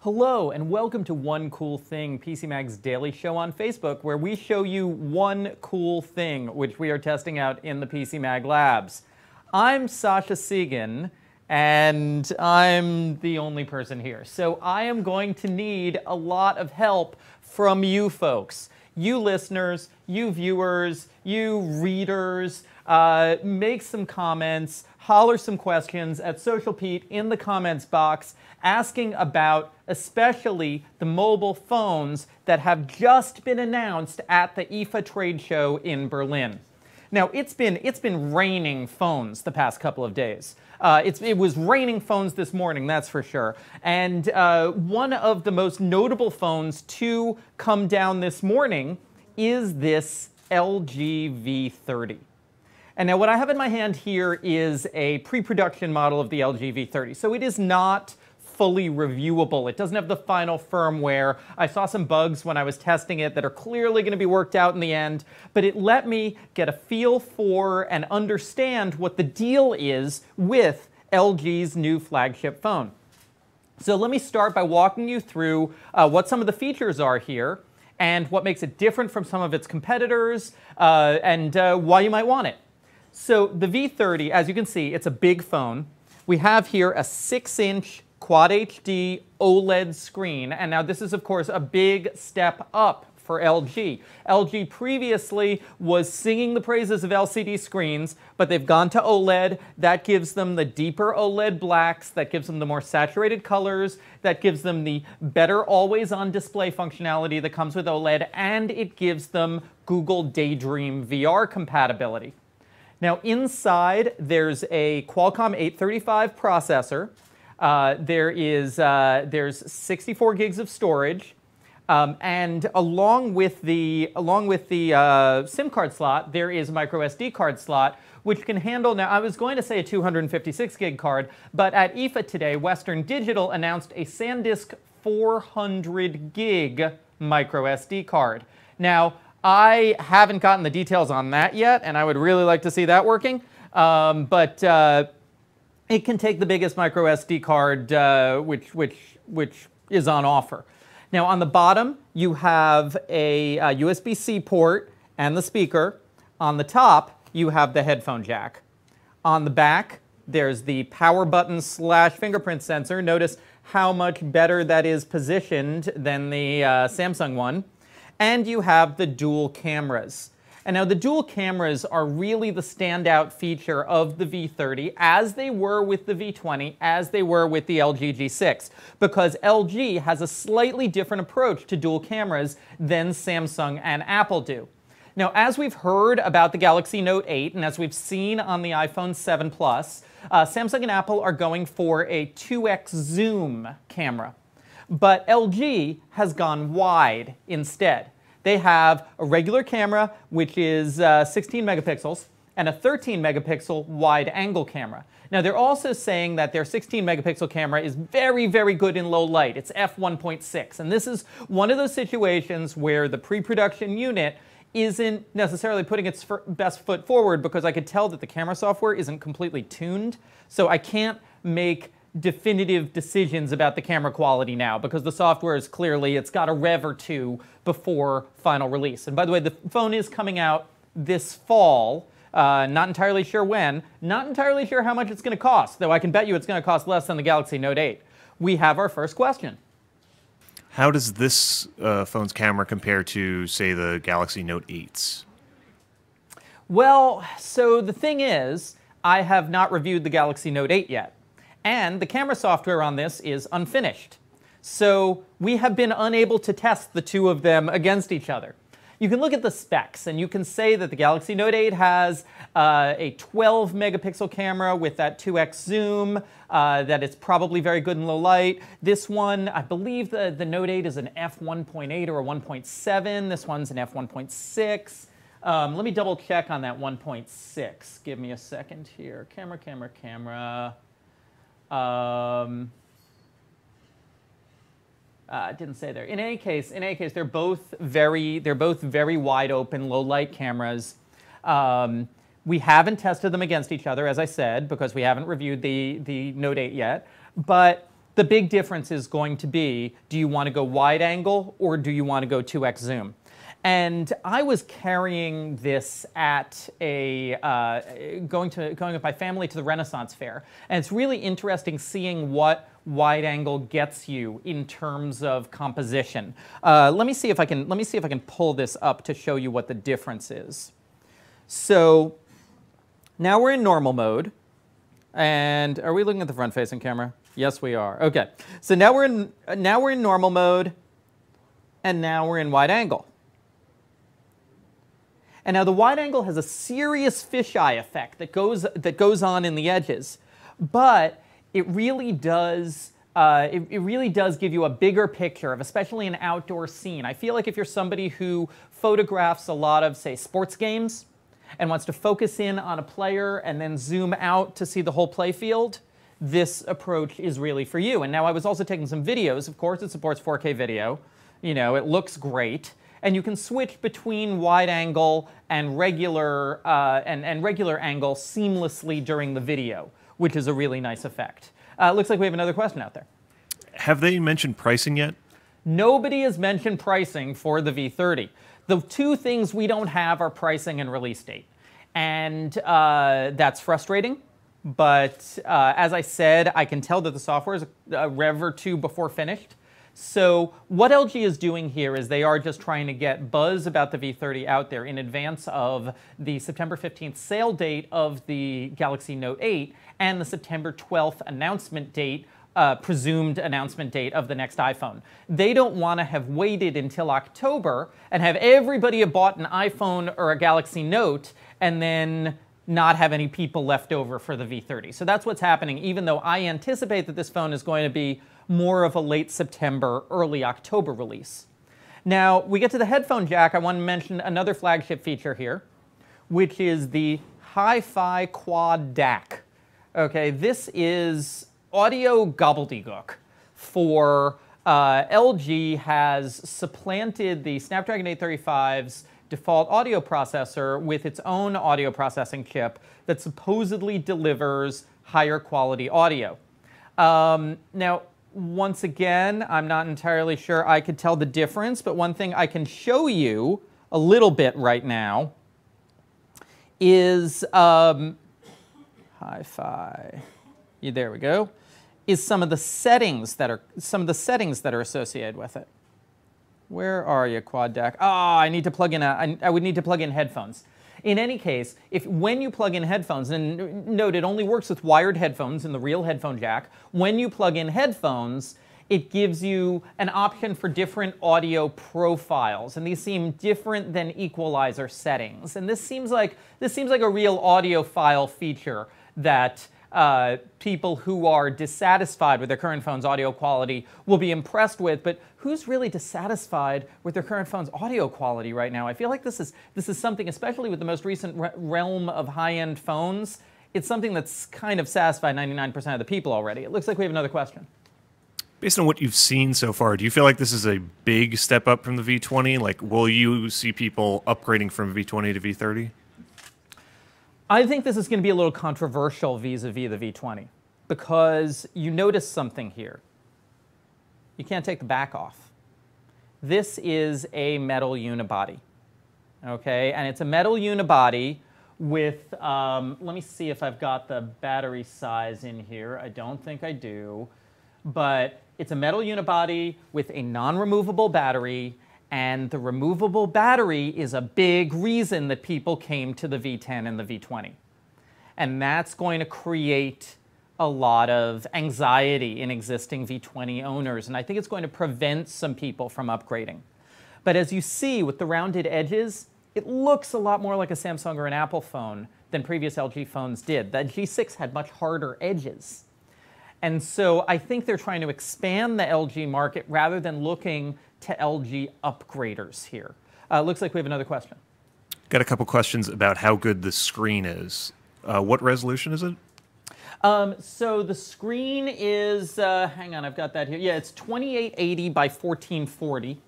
Hello and welcome to One Cool Thing, PC Mag's daily show on Facebook, where we show you one cool thing which we are testing out in the PC Mag labs. I'm Sasha Segan, and I'm the only person here. So I am going to need a lot of help from you folks. You listeners, you viewers, you readers. Make some comments, holler some questions at Social Pete in the comments box, asking about especially the mobile phones that have just been announced at the IFA trade show in Berlin. Now, it's been raining phones the past couple of days. It was raining phones this morning, that's for sure. And one of the most notable phones to come down this morning is this LG V30. And now what I have in my hand here is a pre-production model of the LG V30. So it is not fully reviewable. It doesn't have the final firmware. I saw some bugs when I was testing it that are clearly going to be worked out in the end, but it let me get a feel for and understand what the deal is with LG's new flagship phone. So let me start by walking you through what some of the features are here and what makes it different from some of its competitors and why you might want it. So the V30, as you can see, it's a big phone. We have here a 6-inch Quad HD OLED screen, and now this is, of course, a big step up for LG. LG previously was singing the praises of LCD screens, but they've gone to OLED. That gives them the deeper OLED blacks, that gives them the more saturated colors, that gives them the better always-on display functionality that comes with OLED, and it gives them Google Daydream VR compatibility. Now inside, there's a Qualcomm 835 processor. There's 64 gigs of storage, and along with the SIM card slot, there is a micro SD card slot, which can handle. Now, I was going to say a 256 gig card, but at IFA today, Western Digital announced a SanDisk 400 gig micro SD card. Now, I haven't gotten the details on that yet, and I would really like to see that working. But it can take the biggest micro SD card, which is on offer. Now, on the bottom, you have a USB-C port and the speaker. On the top, you have the headphone jack. On the back, there's the power button / fingerprint sensor. Notice how much better that is positioned than the Samsung one. And you have the dual cameras. And now the dual cameras are really the standout feature of the V30, as they were with the V20, as they were with the LG G6, because LG has a slightly different approach to dual cameras than Samsung and Apple do. Now, as we've heard about the Galaxy Note 8, and as we've seen on the iPhone 7 Plus, Samsung and Apple are going for a 2x zoom camera. But LG has gone wide instead. They have a regular camera, which is 16 megapixels, and a 13 megapixel wide-angle camera. Now, they're also saying that their 16 megapixel camera is very, very good in low light. It's f1.6, and this is one of those situations where the pre-production unit isn't necessarily putting its best foot forward, because I could tell that the camera software isn't completely tuned, so I can't make definitive decisions about the camera quality now, because the software is clearly, it's got a rev or two before final release. And by the way, the phone is coming out this fall, not entirely sure when, not entirely sure how much it's going to cost, though I can bet you it's going to cost less than the Galaxy Note 8. We have our first question. How does this phone's camera compare to, say, the Galaxy Note 8's? Well, so the thing is, I have not reviewed the Galaxy Note 8 yet. And the camera software on this is unfinished. So we have been unable to test the two of them against each other. You can look at the specs, and you can say that the Galaxy Note 8 has a 12 megapixel camera with that 2x zoom, that it's probably very good in low light. This one, I believe the Note 8 is an f1.8 or a 1.7. This one's an f1.6. Let me double check on that 1.6. Give me a second here. Camera. Didn't say there. In any case, they're both very wide open, low light cameras. We haven't tested them against each other, as I said, because we haven't reviewed the Note 8 yet. But The big difference is going to be, do you want to go wide angle or do you want to go 2x zoom? And I was carrying this at a going with my family to the Renaissance Fair, and it's really interesting seeing what wide angle gets you in terms of composition. Let me see if I can pull this up to show you what the difference is. So now we're in normal mode, and are we looking at the front-facing camera? Yes, we are. Okay, so now we're in normal mode, and now we're in wide angle. And now the wide angle has a serious fisheye effect that goes on in the edges, but it really does give you a bigger picture of especially an outdoor scene. I feel like if you're somebody who photographs a lot of, say, sports games and wants to focus in on a player and then zoom out to see the whole play field, this approach is really for you. And now I was also taking some videos. Of course, it supports 4K video. You know, it looks great. And you can switch between wide angle and regular angle seamlessly during the video, which is a really nice effect. Looks like we have another question out there. Have they mentioned pricing yet? Nobody has mentioned pricing for the V30. The two things we don't have are pricing and release date. And that's frustrating. But as I said, I can tell that the software is a rev or two before finished. So what LG is doing here is they are just trying to get buzz about the V30 out there in advance of the September 15th sale date of the Galaxy Note 8 and the September 12th announcement date, presumed announcement date of the next iPhone. They don't want to have waited until October and have everybody have bought an iPhone or a Galaxy Note and then not have any people left over for the V30. So that's what's happening, even though I anticipate that this phone is going to be more of a late September, early October release. Now, we get to the headphone jack. I want to mention another flagship feature here, which is the Hi-Fi Quad DAC. Okay, this is audio gobbledygook for LG has supplanted the Snapdragon 835's default audio processor with its own audio processing chip that supposedly delivers higher quality audio. Now, once again, I'm not entirely sure I could tell the difference, but one thing I can show you a little bit right now is Hi-Fi. Yeah, there we go. Is some of the settings that are associated with it. Where are you, Quad DAC? I need to plug in I would need to plug in headphones. In any case, when you plug in headphones, and note it only works with wired headphones in the real headphone jack, when you plug in headphones, it gives you an option for different audio profiles, and these seem different than equalizer settings. And this seems like a real audiophile feature that people who are dissatisfied with their current phone's audio quality will be impressed with, but who's really dissatisfied with their current phone's audio quality right now? I feel like this is something, especially with the most recent realm of high-end phones, it's something that's kind of satisfied 99% of the people already. It looks like we have another question. Based on what you've seen so far, do you feel like this is a big step up from the V20? Like, will you see people upgrading from V20 to V30? I think this is going to be a little controversial vis-a-vis the V20 because you notice something here. You can't take the back off. This is a metal unibody, okay? And it's a metal unibody with, let me see if I've got the battery size in here. I don't think I do. But it's a metal unibody with a non-removable battery, and the removable battery is a big reason that people came to the V10 and the V20. And that's going to create a lot of anxiety in existing V20 owners, and I think it's going to prevent some people from upgrading. But as you see with the rounded edges, it looks a lot more like a Samsung or an Apple phone than previous LG phones did. The G6 had much harder edges. And so I think they're trying to expand the LG market rather than looking to LG upgraders here. Looks like we have another question. Got a couple questions about how good the screen is. What resolution is it? So the screen is, hang on, I've got that here. Yeah, it's 2880 by 1440.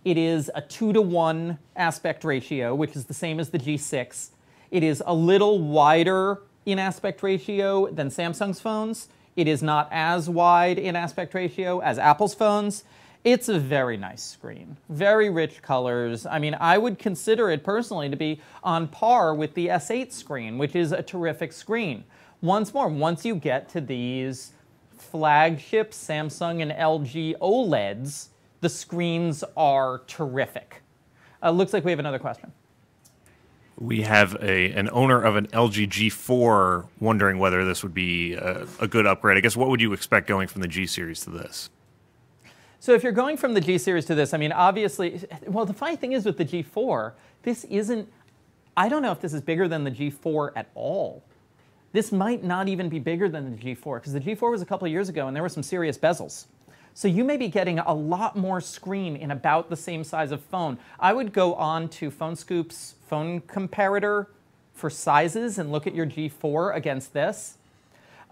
It is a 2:1 aspect ratio, which is the same as the G6. It is a little wider in aspect ratio than Samsung's phones. It is not as wide in aspect ratio as Apple's phones. It's a very nice screen, very rich colors. I mean, I would consider it personally to be on par with the S8 screen, which is a terrific screen. Once more, once you get to these flagship Samsung and LG OLEDs, the screens are terrific. Looks like we have another question. We have an owner of an LG G4 wondering whether this would be a good upgrade. I guess what would you expect going from the G series to this? So if you're going from the G series to this, I mean, obviously, well, the funny thing is with the G4, this isn't, I don't know if this is bigger than the G4 at all. This might not even be bigger than the G4, because the G4 was a couple of years ago, and there were some serious bezels. So you may be getting a lot more screen in about the same size of phone. I would go on to PhoneScoop's phone comparator for sizes and look at your G4 against this.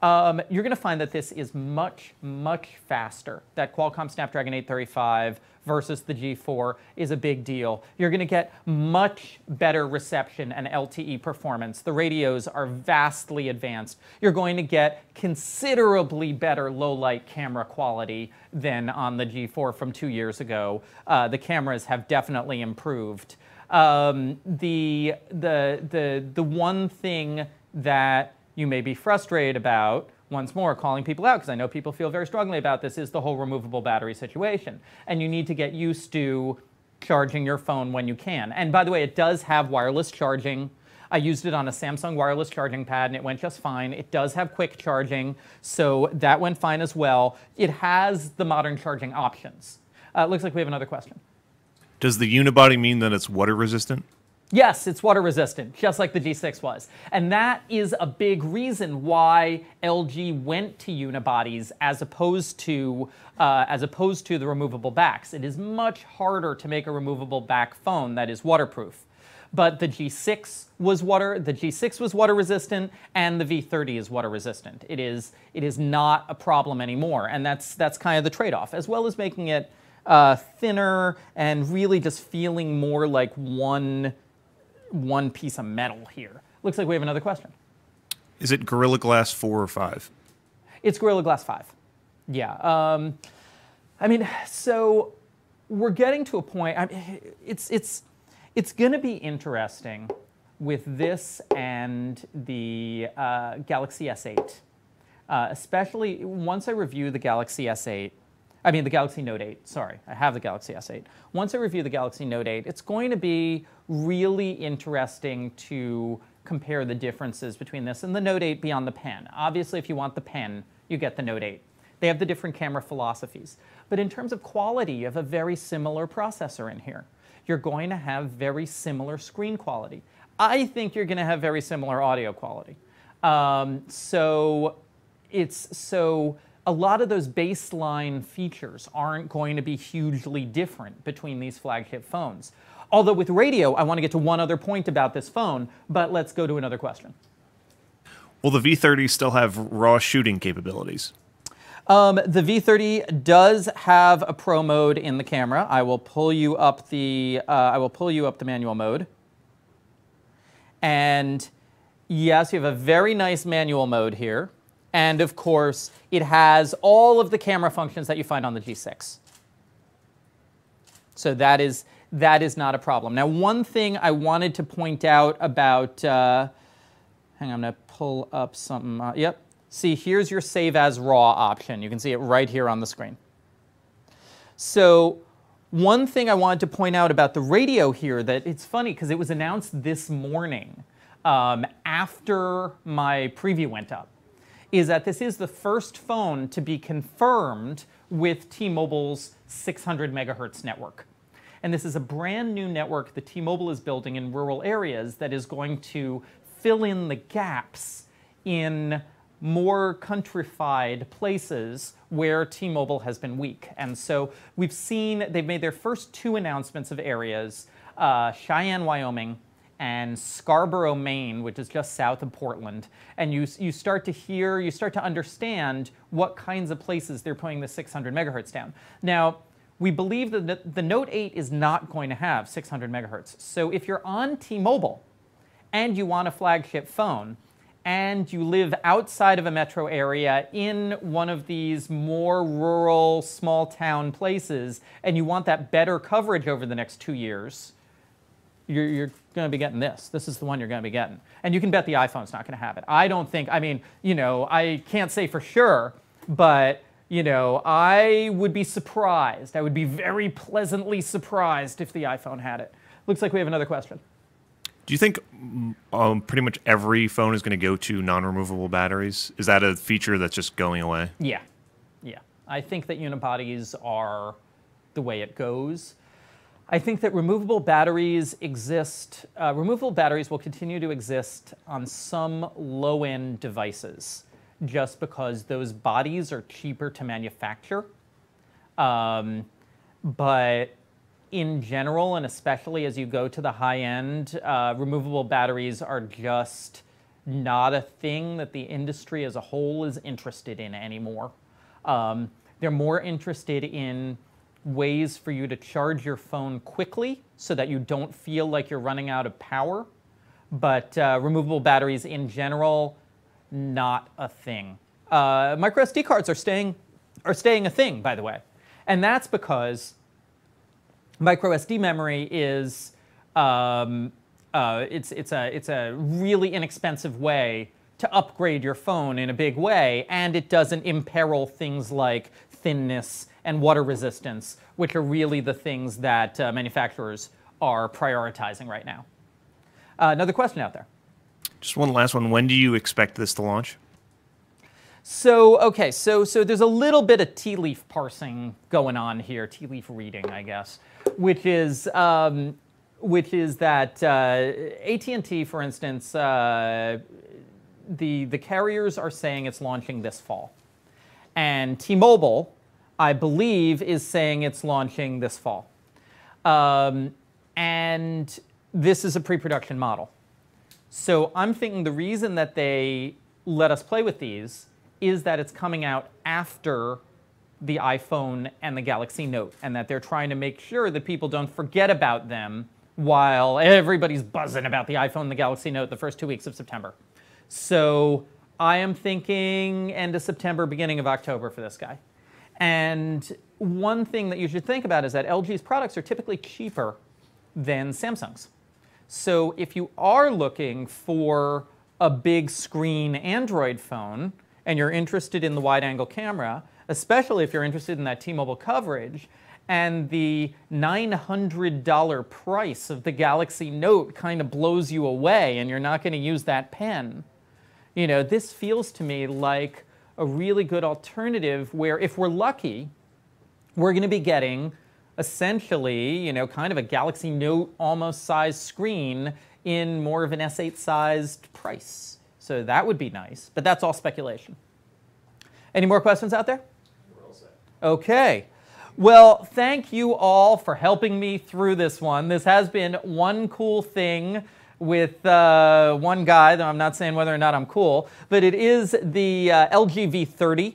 You're going to find that this is much, much faster. That Qualcomm Snapdragon 835 versus the G4 is a big deal. You're going to get much better reception and LTE performance. The radios are vastly advanced. You're going to get considerably better low-light camera quality than on the G4 from 2 years ago. The cameras have definitely improved. The one thing that you may be frustrated about, once more, calling people out, because I know people feel very strongly about this, is the whole removable battery situation. And you need to get used to charging your phone when you can. And by the way, it does have wireless charging. I used it on a Samsung wireless charging pad, and it went just fine. It does have quick charging, so that went fine as well. It has the modern charging options. Looks like we have another question. Does the unibody mean that it's water resistant? Yes, it's water resistant, just like the G6 was. And that is a big reason why LG went to unibodies as opposed to the removable backs. It is much harder to make a removable back phone that is waterproof. But the G6 was water resistant, and the V30 is water resistant. It is not a problem anymore, and that's kind of the trade-off, as well as making it thinner and really just feeling more like one piece of metal here. Looks like we have another question. Is it Gorilla Glass 4 or 5? It's Gorilla Glass 5. Yeah. I mean, so we're getting to a point. I mean, it's going to be interesting with this and the Galaxy S8, especially once I review the Galaxy S8. I mean, the Galaxy Note 8, sorry. I have the Galaxy S8. Once I review the Galaxy Note 8, it's going to be really interesting to compare the differences between this and the Note 8 beyond the pen. Obviously, if you want the pen, you get the Note 8. They have the different camera philosophies. But in terms of quality, you have a very similar processor in here. You're going to have very similar screen quality. I think you're going to have very similar audio quality. So a lot of those baseline features aren't going to be hugely different between these flagship phones. Although with radio, I want to get to one other point about this phone, but let's go to another question. Will the V30 still have raw shooting capabilities? The V30 does have a pro mode in the camera. I will pull you up the manual mode. And yes, you have a very nice manual mode here. And of course, it has all of the camera functions that you find on the G6. So that is not a problem. Now, one thing I wanted to point out about, hang on, I'm going to pull up something. Yep. See, here's your Save as RAW option. You can see it right here on the screen. So one thing I wanted to point out about the radio here, that it's funny because it was announced this morning after my preview went up, is that this is the first phone to be confirmed with T-Mobile's 600 megahertz network. And this is a brand new network that T-Mobile is building in rural areas that is going to fill in the gaps in more countrified places where T-Mobile has been weak. And so we've seen, they've made their first two announcements of areas, Cheyenne, Wyoming, and Scarborough, Maine, which is just south of Portland. And you start to understand what kinds of places they're putting the 600 megahertz down. Now, we believe that the Note 8 is not going to have 600 megahertz. So if you're on T-Mobile and you want a flagship phone, and you live outside of a metro area in one of these more rural, small town places, and you want that better coverage over the next 2 years, you're going to be getting this. This is the one you're going to be getting. And you can bet the iPhone's not going to have it. I don't think, I mean, you know, I can't say for sure, but, you know, I would be surprised. I would be very pleasantly surprised if the iPhone had it. Looks like we have another question. Do you think pretty much every phone is going to go to non-removable batteries? Is that a feature that's just going away? Yeah. Yeah. I think that unibodies are the way it goes. I think that removable batteries exist. Removable batteries will continue to exist on some low-end devices just because those bodies are cheaper to manufacture. But in general, and especially as you go to the high end, removable batteries are just not a thing that the industry as a whole is interested in anymore. They're more interested in ways for you to charge your phone quickly so that you don't feel like you're running out of power. But removable batteries in general, not a thing. Micro SD cards are staying a thing, by the way. And that's because micro SD memory is it's a really inexpensive way to upgrade your phone in a big way, and it doesn't imperil things like thinness and water resistance, which are really the things that manufacturers are prioritizing right now. Another question out there. Just one last one. When do you expect this to launch? So, okay, so there's a little bit of tea leaf parsing going on here, tea leaf reading, I guess, which is that AT&T, for instance, the carriers are saying it's launching this fall. And T-Mobile, I believe, is saying it's launching this fall. And this is a pre-production model. So I'm thinking the reason that they let us play with these is that it's coming out after the iPhone and the Galaxy Note, and that they're trying to make sure that people don't forget about them while everybody's buzzing about the iPhone and the Galaxy Note the first 2 weeks of September. So I am thinking end of September, beginning of October for this guy. And one thing that you should think about is that LG's products are typically cheaper than Samsung's. So if you are looking for a big screen Android phone and you're interested in the wide-angle camera, especially if you're interested in that T-Mobile coverage, and the $900 price of the Galaxy Note kind of blows you away and you're not going to use that pen, you know, this feels to me like a really good alternative where, if we're lucky, we're going to be getting essentially, you know, kind of a Galaxy Note almost sized screen in more of an S8 sized price. So that would be nice, but that's all speculation. Any more questions out there? We're all set. Okay. Well, thank you all for helping me through this one. This has been one cool thing with one guy, though I'm not saying whether or not I'm cool, but it is the LG V30.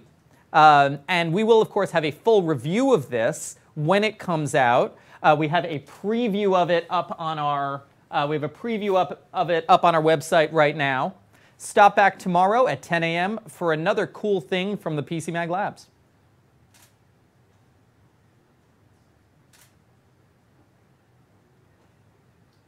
And we will, of course, have a full review of this when it comes out. We have a preview of it up on our of it up on our website right now. Stop back tomorrow at 10 a.m. for another cool thing from the PC Mag Labs.